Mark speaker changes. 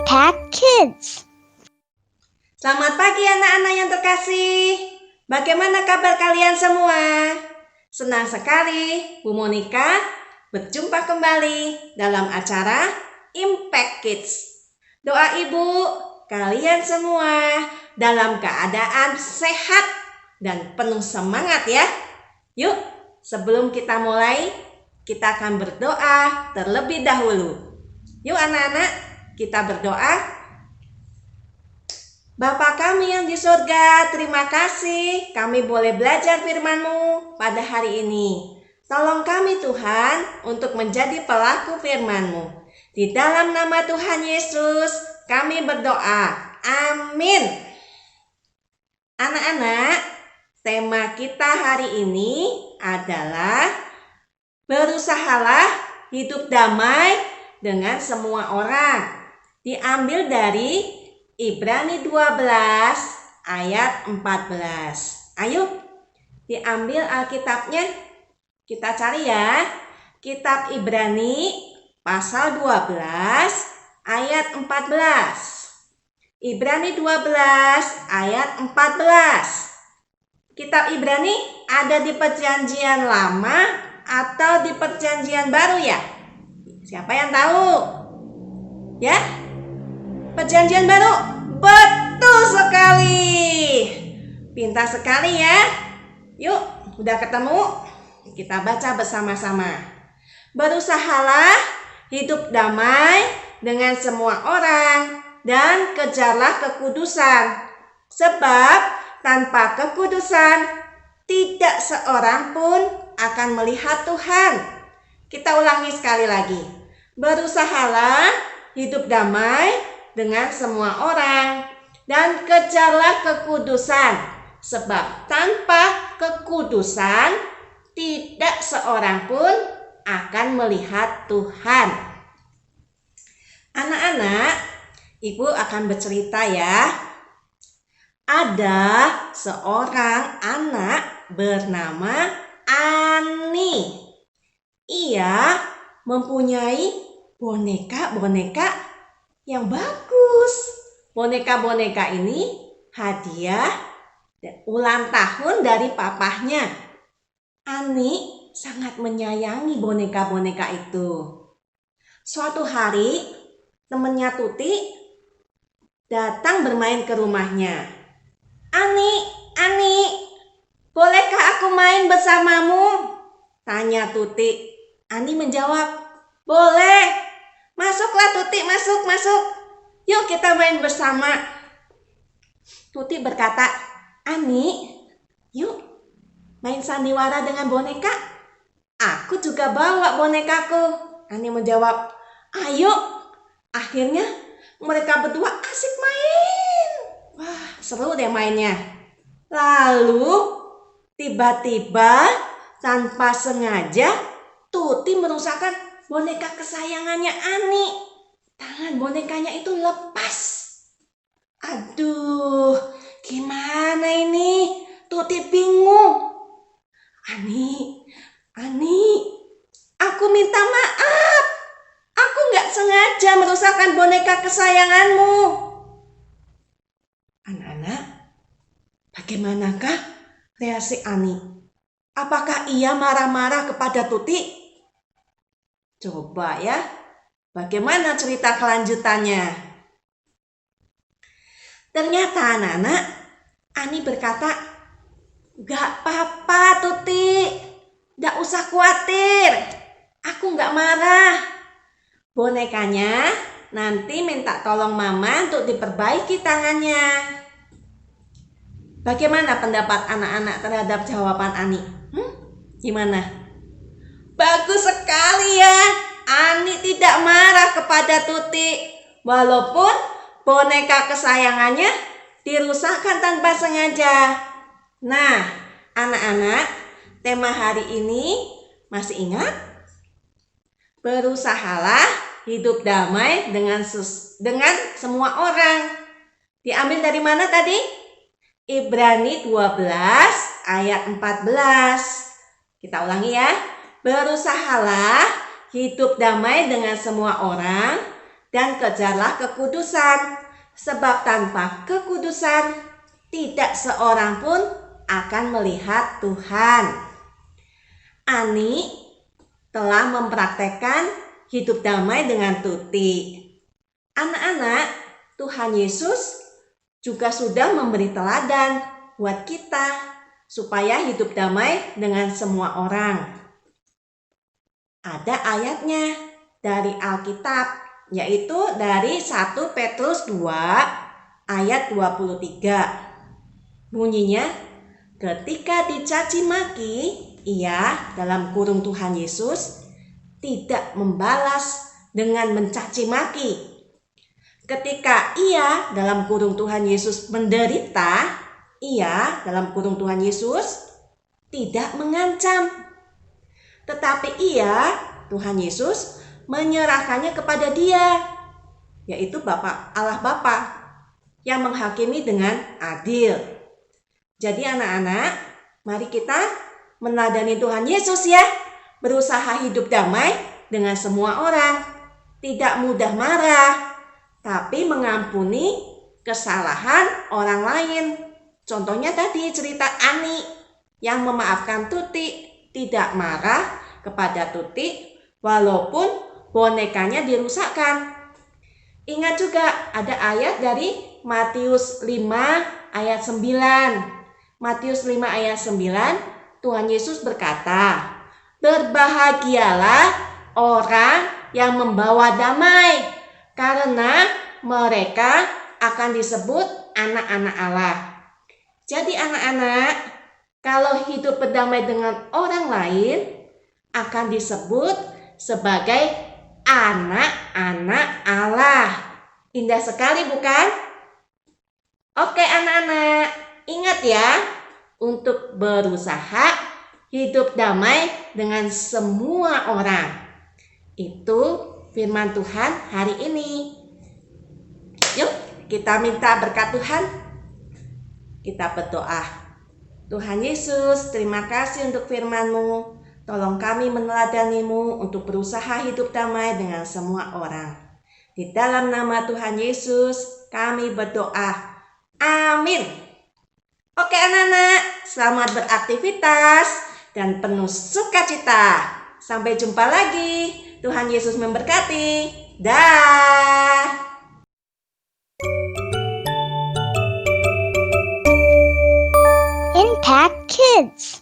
Speaker 1: Impact Kids.
Speaker 2: Selamat pagi anak-anak yang terkasih. Bagaimana kabar kalian semua? Senang sekali Bu Monica berjumpa kembali dalam acara Impact Kids. Doa Ibu, kalian semua dalam keadaan sehat dan penuh semangat ya. Yuk, sebelum kita mulai, kita akan berdoa terlebih dahulu. Yuk anak-anak, kita berdoa. Bapa kami yang di surga, terima kasih kami boleh belajar firman-Mu pada hari ini. Tolong kami Tuhan untuk menjadi pelaku firman-Mu. Di dalam nama Tuhan Yesus kami berdoa. Amin. Anak-anak, tema kita hari ini adalah berusahalah hidup damai dengan semua orang. Diambil dari Ibrani 12 ayat 14. Ayo diambil Alkitabnya. Kita cari ya. Kitab Ibrani pasal 12 ayat 14. Ibrani 12 ayat 14. Kitab Ibrani ada di Perjanjian Lama atau di Perjanjian Baru ya? Siapa yang tahu? Ya? Perjanjian Baru. Betul sekali. Pintar sekali ya. Yuk, udah ketemu? Kita baca bersama-sama. Berusahalah hidup damai dengan semua orang dan kejarlah kekudusan. Sebab tanpa kekudusan tidak seorang pun akan melihat Tuhan. Kita ulangi sekali lagi. Berusahalah hidup damai dengan semua orang dan kejarlah kekudusan, sebab tanpa kekudusan tidak seorang pun akan melihat Tuhan. Anak-anak, Ibu akan bercerita ya. Ada seorang anak bernama Ani. Ia mempunyai boneka-boneka yang bagus. Boneka-boneka ini hadiah ulang tahun dari papahnya. Ani sangat menyayangi boneka-boneka itu. Suatu hari temannya Tuti datang bermain ke rumahnya. Ani, bolehkah aku main bersamamu? Tanya Tuti. Ani menjawab, boleh. Masuklah Tuti, masuk. Yuk kita main bersama. Tuti berkata, Ani, yuk main sandiwara dengan boneka. Aku juga bawa bonekaku. Ani menjawab, ayo. Akhirnya mereka berdua asik main. Wah, seru deh mainnya. Lalu tiba-tiba tanpa sengaja Tuti merusakkan boneka kesayangannya Ani. Tangan bonekanya itu lepas. Aduh, gimana ini? Tuti bingung. Ani, aku minta maaf. Aku gak sengaja merusakkan boneka kesayanganmu. Anak-anak, bagaimanakah reaksi Ani? Apakah ia marah-marah kepada Tuti? Coba ya, bagaimana cerita kelanjutannya? Ternyata anak-anak, Ani berkata, gak apa-apa Tuti, gak usah khawatir, aku gak marah. Bonekanya nanti minta tolong mama untuk diperbaiki tangannya. Bagaimana pendapat anak-anak terhadap jawaban Ani? Gimana? Bagus sekali ya. Ani tidak marah kepada Tuti. Walaupun boneka kesayangannya dirusakkan tanpa sengaja. Nah, anak-anak, tema hari ini masih ingat? Berusahalah hidup damai dengan semua orang. Diambil dari mana tadi? Ibrani 12 ayat 14. Kita ulangi ya. Berusahalah hidup damai dengan semua orang dan kejarlah kekudusan, sebab tanpa kekudusan tidak seorang pun akan melihat Tuhan. Ani telah mempraktekkan hidup damai dengan Tuti. Anak-anak, Tuhan Yesus juga sudah memberi teladan buat kita supaya hidup damai dengan semua orang. Ada ayatnya dari Alkitab, yaitu dari 1 Petrus 2 ayat 23. Bunyinya, ketika dicaci maki, ia dalam kurung Tuhan Yesus tidak membalas dengan mencaci maki. Ketika ia dalam kurung Tuhan Yesus menderita, ia dalam kurung Tuhan Yesus tidak mengancam. Tetapi ia, Tuhan Yesus, menyerahkannya kepada Dia, yaitu Allah Bapa, yang menghakimi dengan adil. Jadi anak-anak, mari kita meneladani Tuhan Yesus ya, berusaha hidup damai dengan semua orang, tidak mudah marah, tapi mengampuni kesalahan orang lain. Contohnya tadi cerita Ani yang memaafkan Tuti, tidak marah kepada Tuti walaupun bonekanya dirusakkan. Ingat juga ada ayat dari Matius 5 ayat 9. Matius 5 ayat 9, Tuhan Yesus berkata, "Berbahagialah orang yang membawa damai, karena mereka akan disebut anak-anak Allah." Jadi anak-anak, kalau hidup berdamai dengan orang lain akan disebut sebagai anak-anak Allah. Indah sekali bukan? Oke anak-anak, ingat ya untuk berusaha hidup damai dengan semua orang. Itu firman Tuhan hari ini. Yuk kita minta berkat Tuhan. Kita berdoa. Tuhan Yesus, terima kasih untuk firman-Mu. Tolong kami meneladani-Mu untuk berusaha hidup damai dengan semua orang. Di dalam nama Tuhan Yesus, kami berdoa. Amin. Oke anak-anak, selamat beraktivitas dan penuh sukacita. Sampai jumpa lagi. Tuhan Yesus memberkati. Dah.
Speaker 1: Impact Kids.